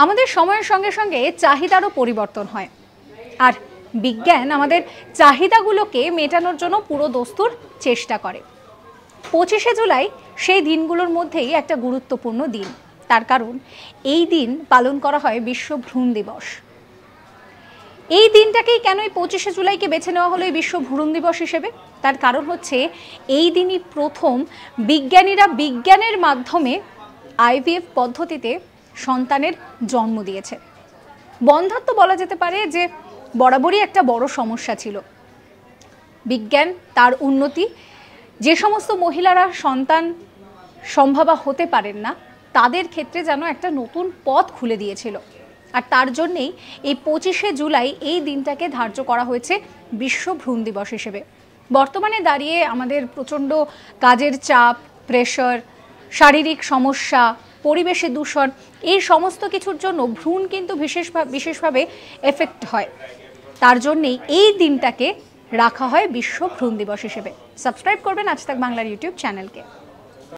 আমাদের সময়ের সঙ্গে সঙ্গে চাহিদারও পরিবর্তন হয়, আর বিজ্ঞান আমাদের চাহিদাগুলোকে মেটানোর জন্য পুরো দস্তুর চেষ্টা করে। 25শে জুলাই সেই দিনগুলোর মধ্যেই একটা গুরুত্বপূর্ণ দিন। তার কারণ এই দিন পালন করা হয় বিশ্ব ভ্রূণ দিবস। এই দিনটাকেই কেন এই 25শে জুলাইকে বেছে নেওয়া হলো এই বিশ্ব ভ্রূণ দিবস হিসেবে? তার কারণ হচ্ছে এই দিনই প্রথম বিজ্ঞানীরা বিজ্ঞানের মাধ্যমে আইভিএফ পদ্ধতিতে সন্তানের জন্ম দিয়েছে। বন্ধ্যাত্ব বলা যেতে পারে যে বরাবরই একটা বড় সমস্যা ছিল। বিজ্ঞান তার উন্নতি, যে সমস্ত মহিলারা সন্তান সম্ভবা হতে পারেন না তাদের ক্ষেত্রে যেন একটা নতুন পথ খুলে দিয়েছিল। আর তার জন্যেই এই 25শে জুলাই এই দিনটাকে ধার্য করা হয়েছে বিশ্ব ভ্রূণ দিবস হিসেবে। বর্তমানে দাঁড়িয়ে আমাদের প্রচণ্ড কাজের চাপ, প্রেশার, শারীরিক সমস্যা, পরিবেশে দূষণ, এই সমস্ত কিছুর জন্য ভ্রূণ কিন্তু বিশেষভাবে এফেক্ট হয়। তার জন্যেই এই দিনটাকে রাখা হয় বিশ্ব ভ্রূণ দিবস হিসেবে। সাবস্ক্রাইব করবেন আজ তাক বাংলার ইউটিউব চ্যানেলকে।